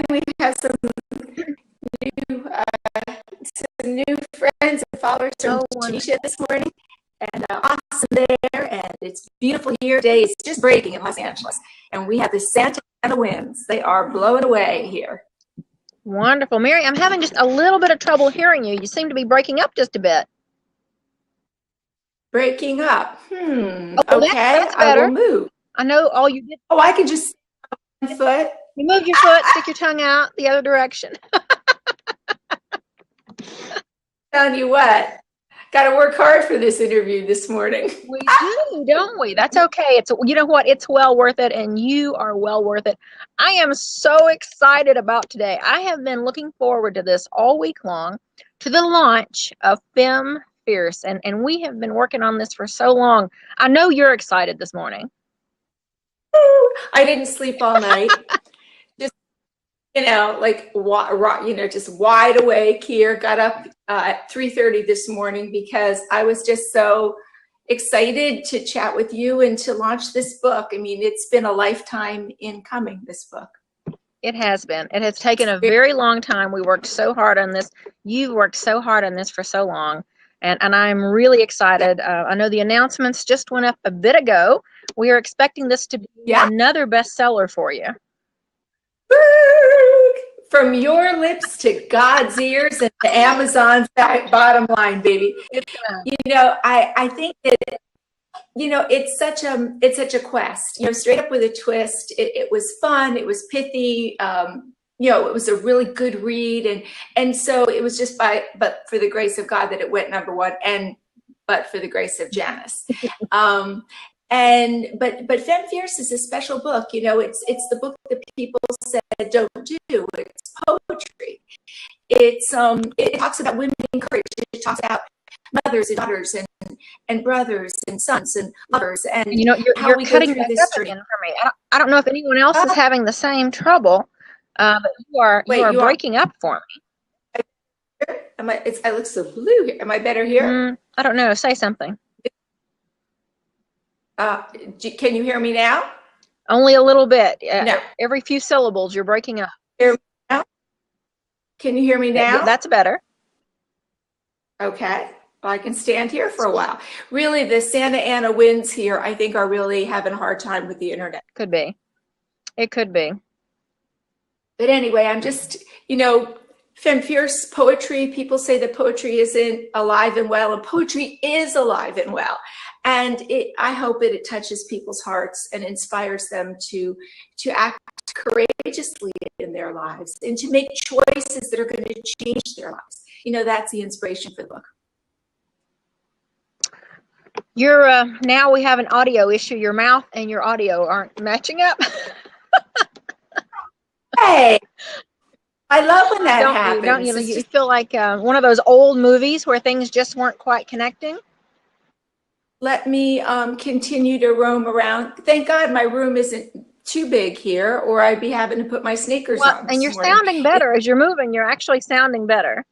we have some new friends and followers from Tunisia this morning, and awesome there, and it's beautiful here today. It's just breaking in Los Angeles, and we have the Santa Ana winds. They are blowing away here. Wonderful. Mary, I'm having just a little bit of trouble hearing you. You seem to be breaking up just a bit. Breaking up. Oh, okay, that's better. I will move. I know all you did. Oh, I can just one foot. You move your foot, stick your tongue out the other direction. Telling you what, got to work hard for this interview this morning. We do, don't we? That's okay. You know what? It's well worth it, and you are well worth it. I am so excited about today. I have been looking forward to this all week long, to the launch of Femme, and we have been working on this for so long. I know you're excited this morning. I didn't sleep all night. Just, just wide awake here. Got up at 3:30 this morning because I was just so excited to chat with you and to launch this book. I mean, it's been a lifetime in coming, this book. It has been. It has taken a very long time. We worked so hard on this. You've worked so hard on this for so long. And I'm really excited. I know the announcements just went up a bit ago. We are expecting this to be another bestseller for you. From your lips to God's ears and to Amazon's bottom line, baby. I think that, it's such a quest. Straight up with a twist. It was fun. It was pithy. It was a really good read, and so it was just but for the grace of God that it went number one, but for the grace of Janice. But Femme Fierce is a special book. It's the book that people said don't do. It's poetry. It talks about women in courage. It talks about mothers and daughters and brothers and sons and lovers, and you're cutting this up again for me. I don't know if anyone else is having the same trouble. But you are breaking up for me. I look so blue here. Am I better here? I don't know. Say something. Can you hear me now? Only a little bit. No. Every few syllables, you're breaking up. Can you hear me now? That's better. Okay. Well, I can stand here for a while. Really, the Santa Ana winds here, I think, are really having a hard time with the internet. Could be. It could be. But anyway, I'm just, Femme Fierce poetry. People say that poetry isn't alive and well, and poetry is alive and well. And I hope that it touches people's hearts and inspires them to act courageously in their lives and to make choices that are going to change their lives. That's the inspiration for the book. Now we have an audio issue. Your mouth and your audio aren't matching up. Hey, I love when that happens. Don't you? You feel like one of those old movies where things just weren't quite connecting? Let me continue to roam around. Thank God my room isn't too big here, or I'd be having to put my sneakers on. And you're sounding better. As you're moving, you're actually sounding better.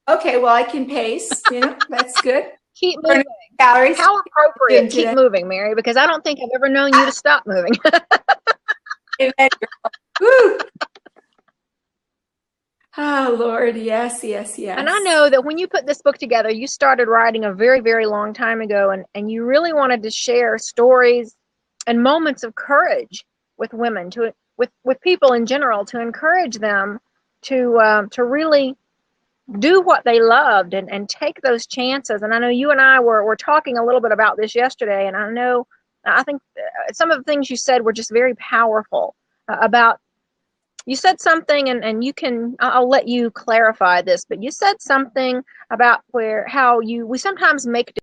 Okay, well, I can pace. That's good. Keep moving. Calories. How appropriate. Keep moving, Mary, because I don't think I've ever known you to stop moving. Woo. Oh, Lord, yes. And I know that when you put this book together, you started writing a very, very long time ago, and you really wanted to share stories and moments of courage with women, with people in general, to encourage them to really do what they loved and take those chances. And I know you and I were talking a little bit about this yesterday, and I think some of the things you said were just very powerful about. You said something, and I'll let you clarify this, but you said something about how we sometimes make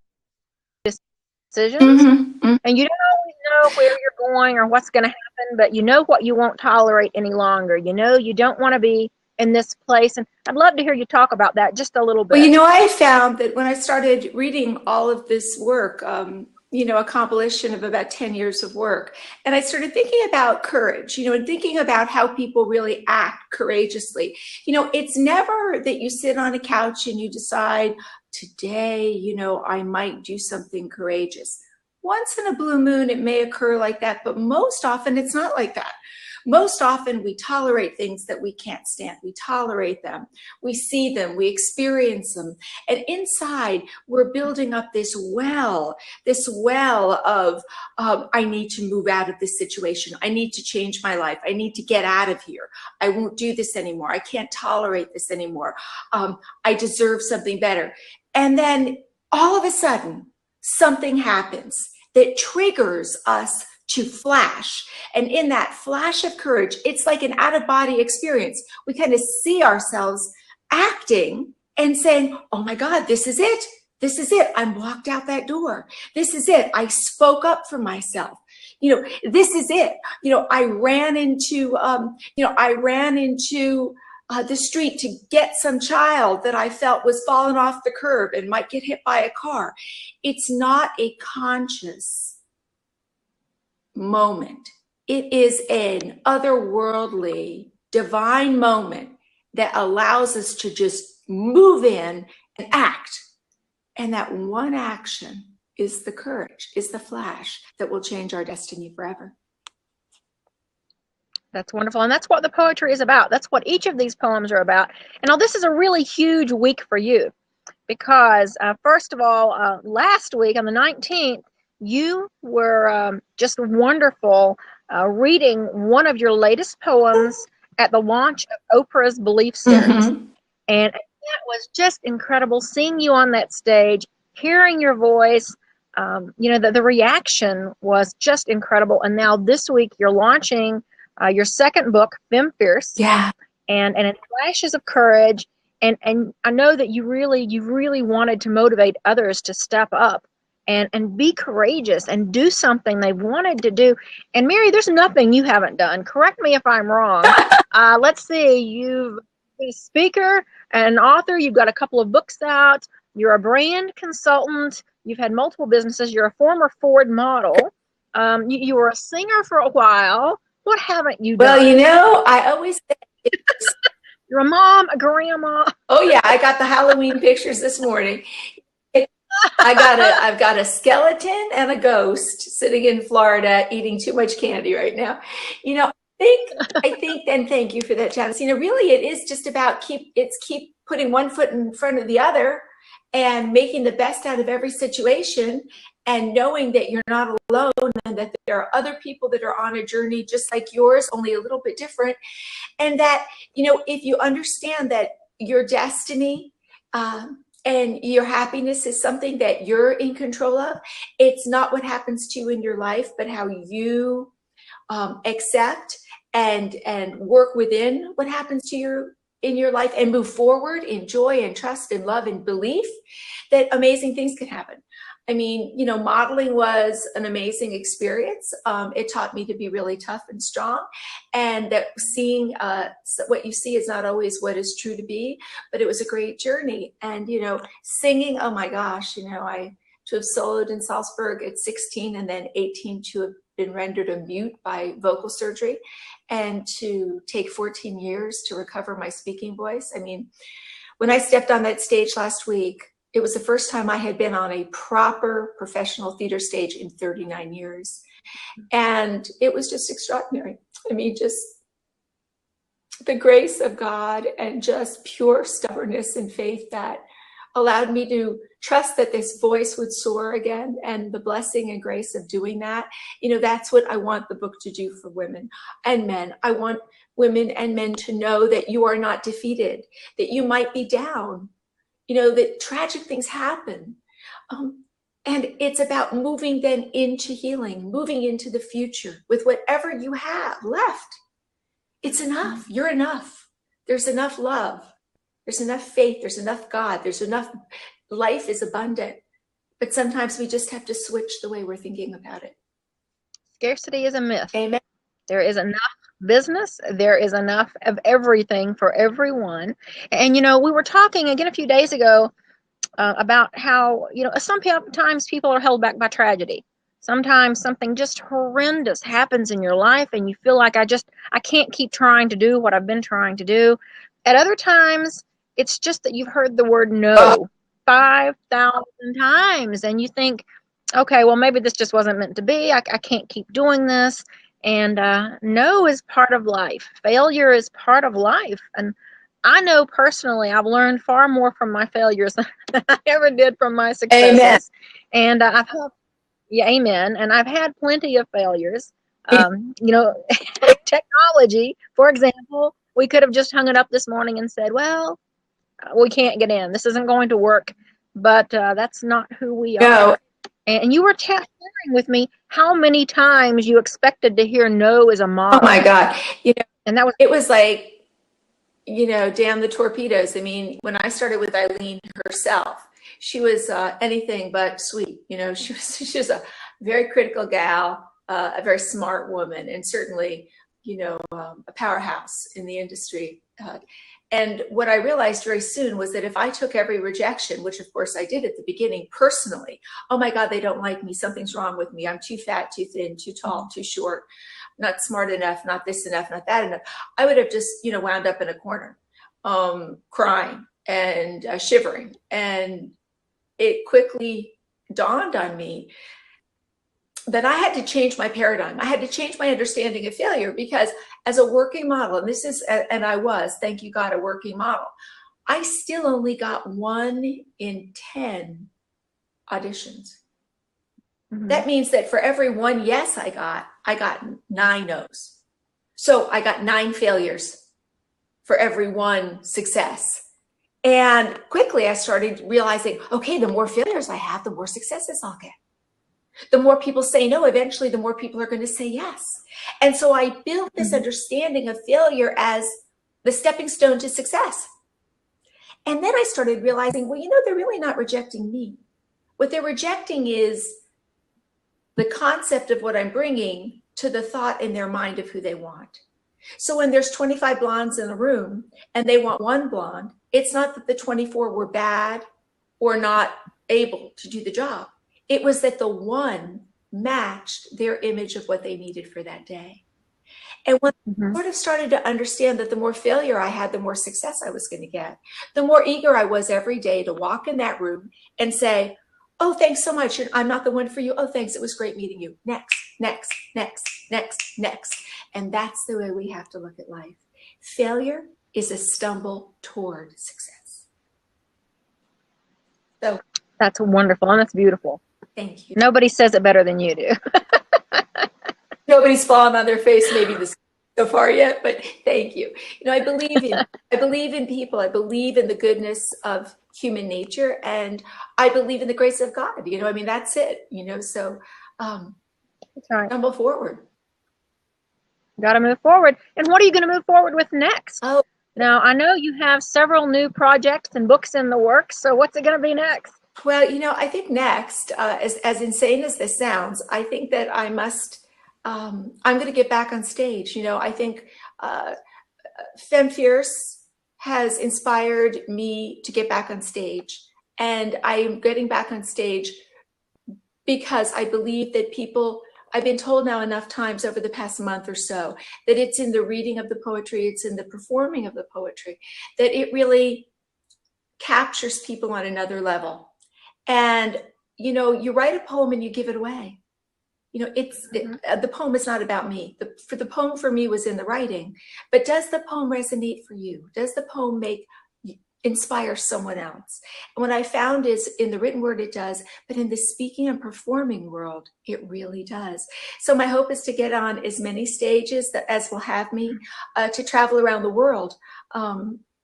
decisions, and you don't always know where you're going or what's going to happen, but you know what you won't tolerate any longer. You don't want to be in this place, and I'd love to hear you talk about that just a little bit. Well, I found that when I started reading all of this work, a compilation of about 10 years of work. And I started thinking about courage, and thinking about how people really act courageously. It's never that you sit on a couch and you decide, today, I might do something courageous. Once in a blue moon, it may occur like that, but most often it's not like that. Most often we tolerate things that we can't stand. We tolerate them. We see them. We experience them. And inside, we're building up this well of, I need to move out of this situation. I need to change my life. I need to get out of here. I won't do this anymore. I can't tolerate this anymore. I deserve something better. And then all of a sudden, something happens that triggers us to flash. And in that flash of courage, it's like an out-of-body experience. We kind of see ourselves acting and saying, oh my God, this is it. This is it. I'm walked out that door. This is it. I spoke up for myself. This is it. I ran into the street to get some child that I felt was falling off the curb and might get hit by a car. It's not a conscious moment. It is an otherworldly, divine moment that allows us to just move in and act. And that one action is the courage, is the flash that will change our destiny forever. That's wonderful. And that's what the poetry is about. That's what each of these poems are about. And now this is a really huge week for you because, first of all, last week on the 19th, you were just wonderful reading one of your latest poems at the launch of Oprah's Belief Series. Mm-hmm. And that was just incredible, seeing you on that stage, hearing your voice. The reaction was just incredible. And now this week you're launching your second book, Femme. Yeah. And in flashes of courage. And I know that you really wanted to motivate others to step up and be courageous and do something they wanted to do. And Mary, there's nothing you haven't done. Correct me if I'm wrong. Let's see, you've been a speaker and an author. You've got a couple of books out. You're a brand consultant. You've had multiple businesses. You're a former Ford model. You were a singer for a while. What haven't you done? Well, I always say you're a mom, a grandma. Oh yeah, I got the Halloween pictures this morning. I've got a skeleton and a ghost sitting in Florida eating too much candy right now. I think, and thank you for that, Janice. Really it is just about keep putting one foot in front of the other and making the best out of every situation and knowing that you're not alone and that there are other people that are on a journey just like yours, only a little bit different. And that, if you understand that your destiny, and your happiness is something that you're in control of. It's not what happens to you in your life, but how you accept and work within what happens to you in your life and move forward in joy and trust and love and belief that amazing things can happen. I mean, modeling was an amazing experience. It taught me to be really tough and strong, and that seeing what you see is not always what is true to be, but it was a great journey. And, singing, oh my gosh, to have soloed in Salzburg at 16 and then 18 to have been rendered a mute by vocal surgery and to take 14 years to recover my speaking voice. I mean, when I stepped on that stage last week, it was the first time I had been on a proper professional theater stage in 39 years. And it was just extraordinary. I mean, just the grace of God and just pure stubbornness and faith that allowed me to trust that this voice would soar again, and the blessing and grace of doing that. That's what I want the book to do for women and men. I want women and men to know that you are not defeated, that you might be down, that tragic things happen. And it's about moving then into healing, moving into the future with whatever you have left. It's enough. You're enough. There's enough love. There's enough faith. There's enough God. There's enough. Life is abundant. But sometimes we just have to switch the way we're thinking about it. Scarcity is a myth. Amen. There is enough business. There is enough of everything for everyone. And, we were talking again a few days ago about how, sometimes people are held back by tragedy. Sometimes something just horrendous happens in your life and you feel like I can't keep trying to do what I've been trying to do. At other times, it's just that you've heard the word no 5,000 times and you think, okay, well, maybe this just wasn't meant to be. I can't keep doing this. And no is part of life. Failure is part of life. And I know personally I've learned far more from my failures than I ever did from my successes. Amen. And I've had, yeah, amen. And I've had plenty of failures. Technology, for example, we could have just hung it up this morning and said, well, we can't get in. This isn't going to work. But that's not who we No. are. And you were sharing with me how many times you expected to hear no as a model. Oh my God. And that was, it was like, damn the torpedoes. I mean, when I started with Eileen herself, she was anything but sweet. She was a very critical gal, a very smart woman, and certainly, a powerhouse in the industry. And what I realized very soon was that if I took every rejection, which of course I did at the beginning personally, oh my God, they don't like me. Something's wrong with me. I'm too fat, too thin, too tall, too short, not smart enough, not this enough, not that enough. I would have just, wound up in a corner, crying and shivering. And it quickly dawned on me that I had to change my paradigm. I had to change my understanding of failure, because as a working model, and I was, thank you God, a working model, I still only got 1 in 10 auditions. Mm-hmm. That means that for every 1 yes I got 9 no's. So I got 9 failures for every 1 success. And quickly I started realizing, okay, the more failures I have, the more successes I'll get. The more people say no, eventually the more people are going to say yes. And so I built this understanding of failure as the stepping stone to success. And then I started realizing, well, they're really not rejecting me. What they're rejecting is the concept of what I'm bringing to the thought in their mind of who they want. So when there's 25 blondes in a room and they want 1 blonde, it's not that the 24 were bad or not able to do the job. It was that the 1 matched their image of what they needed for that day. And when I sort of started to understand that the more failure I had, the more success I was going to get, the more eager I was every day to walk in that room and say, oh, thanks so much. I'm not the one for you. Oh, thanks. It was great meeting you. Next, next, next, next, next. And that's the way we have to look at life. Failure is a stumble toward success. So that's wonderful. And that's beautiful. Thank you. Nobody says it better than you do. Nobody's fallen on their face maybe so far yet, but thank you. I believe in people. I believe in the goodness of human nature, and I believe in the grace of God. That's it. So that's right. Stumble forward. Got to move forward. And what are you going to move forward with next? Oh, now I know you have several new projects and books in the works. So what's it going to be next? Well, I think next, as insane as this sounds, I think that I must, I'm going to get back on stage. I think Femme has inspired me to get back on stage. And I'm getting back on stage because I believe that I've been told now enough times over the past month or so that it's in the reading of the poetry, it's in the performing of the poetry, that it really captures people on another level. And, you write a poem and you give it away. The poem is not about me. The poem for me was in the writing, but does the poem resonate for you? Does the poem inspire someone else? And what I found is in the written word, it does, but in the speaking and performing world, it really does. So my hope is to get on as many stages as will have me to travel around the world.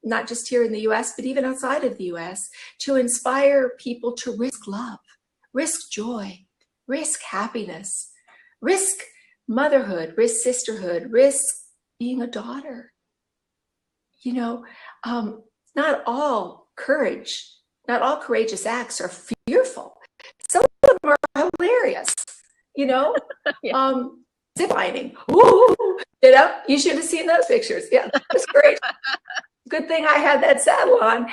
Not just here in the US, but even outside of the US, to inspire people to risk love, risk joy, risk happiness, risk motherhood, risk sisterhood, risk being a daughter. Not all courageous acts are fearful. Some of them are hilarious, yeah. Ziplining. Ooh, you should have seen those pictures. Yeah, that was great. Good thing I had that saddle on.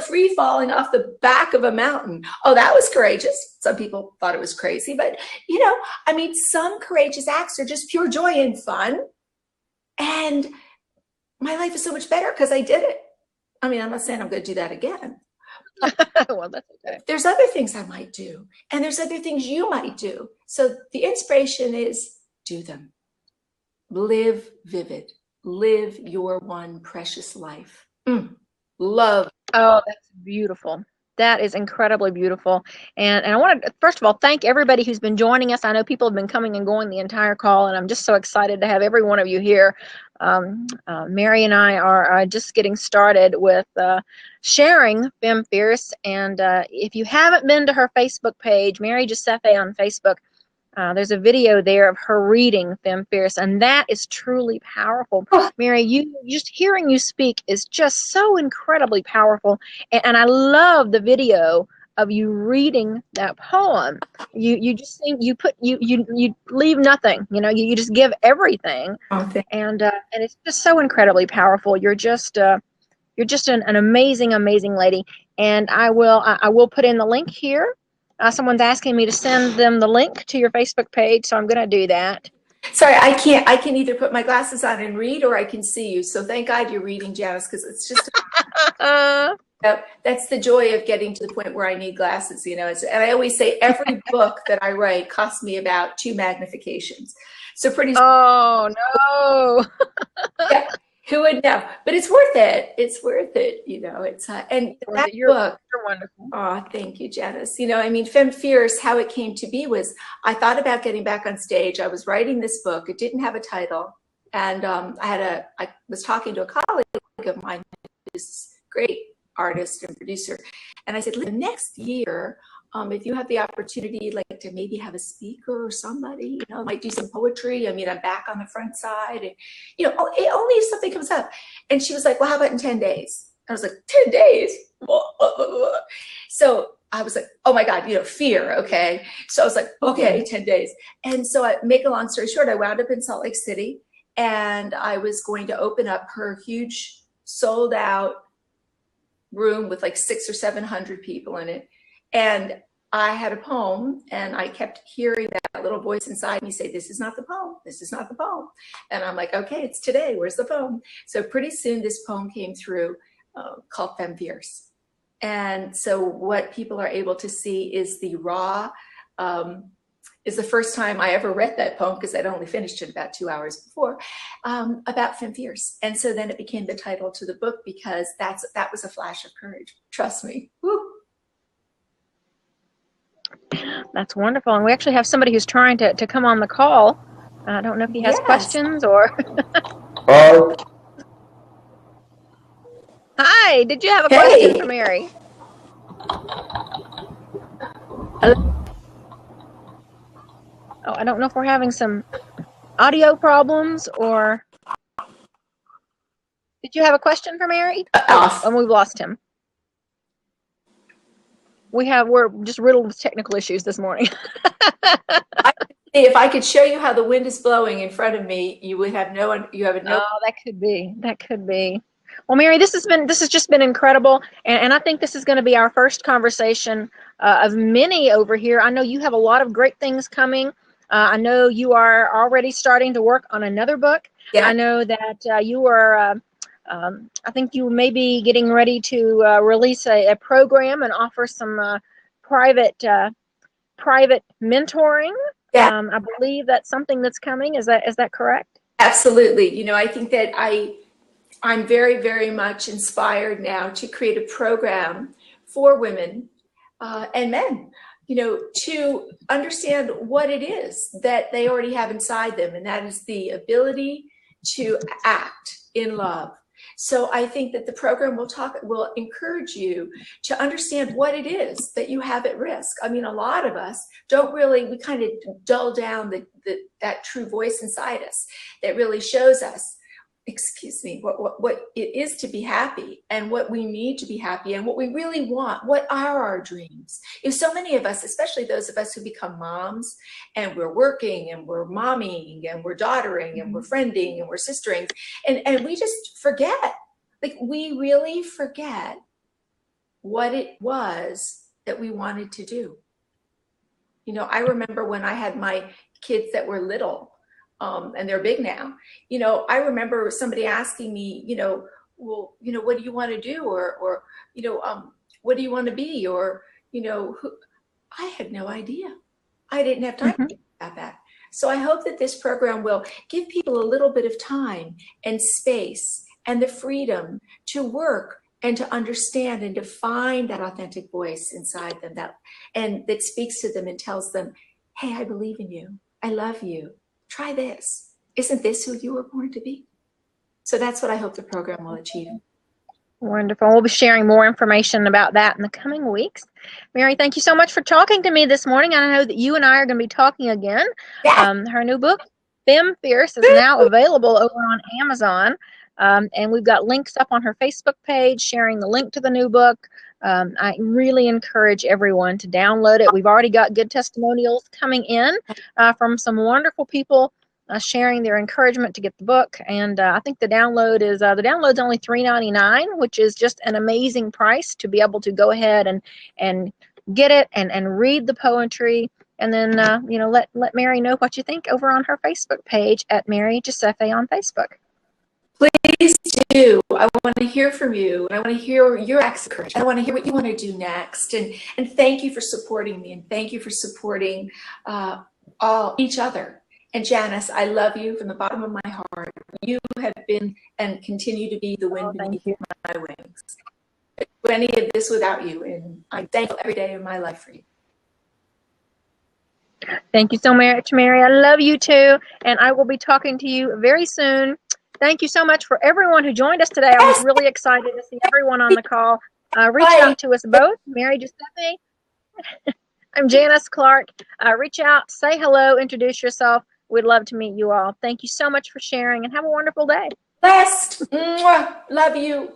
Free falling off the back of a mountain. Oh, that was courageous. Some people thought it was crazy, but some courageous acts are just pure joy and fun. And my life is so much better because I did it. I'm not saying I'm going to do that again, Well, that's okay. There's other things I might do, and there's other things you might do. So the inspiration is do them. Live vivid. Live your one precious life. Love. Oh, that's beautiful. That is incredibly beautiful. And I want to, first of all, thank everybody who's been joining us. I know people have been coming and going the entire call, and I'm just so excited to have every one of you here. Mary and I are just getting started with sharing Femme Fierce. And if you haven't been to her Facebook page, Mary Giuseffi on Facebook, there's a video there of her reading Femme Fierce, and that is truly powerful. Mary, you just hearing you speak is just so incredibly powerful, and I love the video of you reading that poem. You just think you leave nothing. You just give everything, and it's just so incredibly powerful. You're just an amazing lady, and I will put in the link here. Someone's asking me to send them the link to your Facebook page, so I'm going to do that. Sorry, I can't. I can either put my glasses on and read, or I can see you. So thank God you're reading, Janice, because it's just that's the joy of getting to the point where I need glasses. And I always say every book that I write costs me about 2 magnifications. So pretty. Oh no. Yeah. Who would know? But it's worth it. It's worth it. It's and that book. You're wonderful. Oh, thank you, Janice. Femme Fierce, how it came to be was I thought about getting back on stage. I was writing this book. It didn't have a title, and I was talking to a colleague of mine, this great artist and producer, and I said, next year, if you have the opportunity, like to maybe have a speaker or somebody, might do some poetry. I'm back on the front side, and only if something comes up. And she was like, well, how about in 10 days? I was like, 10 days? So I was like, oh my God, fear. Okay. So I was like, okay, 10 days. And so I make a long story short, I wound up in Salt Lake City, and I was going to open up her huge sold out room with like 600 or 700 people in it. And I had a poem, and I kept hearing that little voice inside me say, this is not the poem. This is not the poem. And I'm like, okay, it's today. Where's the poem? So pretty soon this poem came through called Femme Fierce. And so what people are able to see is the raw, is the first time I ever read that poem, because I'd only finished it about 2 hours before, about Femme Fierce. And so then it became the title to the book, because that was a flash of courage. Trust me. Woo. That's wonderful. And we actually have somebody who's trying to come on the call. I don't know if he has questions or... Hi, did you have a question for Mary? Oh, I don't know if we're having some audio problems or... Did you have a question for Mary? Oh, we've lost him. We're just riddled with technical issues this morning. If I could show you how the wind is blowing in front of me, you would have no. Oh, that could be. That could be. Well, Mary, this has just been incredible, and I think this is going to be our first conversation of many over here. I know you have a lot of great things coming. I know you are already starting to work on another book. Yeah. I know that you are. I think you may be getting ready to release a program and offer some private mentoring. Yeah. I believe that's something that's coming. Is that correct? Absolutely. I think that I'm very, very much inspired now to create a program for women and men, to understand what it is that they already have inside them, and that is the ability to act in love. So I think that the program will encourage you to understand what it is that you have at risk. A lot of us we kind of dull down that true voice inside us that really shows us, what it is to be happy, and what we need to be happy, and what we really want. What are our dreams? So many of us, especially those of us who become moms, and we're working, and we're momming, and we're daughtering, and we're friending, and we're sistering, and we just forget. We really forget what it was that we wanted to do. I remember when I had my kids that were little, and they're big now. I remember somebody asking me, well, what do you want to do? Or what do you want to be? Or, I had no idea. I didn't have time to think about that. So I hope that this program will give people a little bit of time and space and the freedom to work and to understand and to find that authentic voice inside them that speaks to them and tells them, hey, I believe in you. I love you. Try this. Isn't this who you were born to be? So that's what I hope the program will achieve. Wonderful. We'll be sharing more information about that in the coming weeks. Mary, thank you so much for talking to me this morning. I know that you and I are going to be talking again. Yeah. Her new book, Femme, is now available over on Amazon. And we've got links up on her Facebook page, sharing the link to the new book. I really encourage everyone to download it. We've already got good testimonials coming in from some wonderful people sharing their encouragement to get the book. And I think the download's only $3.99, which is just an amazing price to be able to go ahead and get it and read the poetry. And then, let Mary know what you think over on her Facebook page at Mary Giuseffi on Facebook. Please do. I want to hear from you. And I want to hear your encouragement. I want to hear what you want to do next. And thank you for supporting me. And thank you for supporting each other. And Janice, I love you from the bottom of my heart. You have been and continue to be the wind beneath my wings. I couldn't do any of this without you. And I'm thankful every day of my life for you. Thank you so much, Mary. I love you too. And I will be talking to you very soon. Thank you so much for everyone who joined us today. I was really excited to see everyone on the call. Reach out to us both, Mary Giuseffi. I'm Janice Clark. Reach out, say hello, introduce yourself. We'd love to meet you all. Thank you so much for sharing and have a wonderful day. Blessed. Mwah. Love you.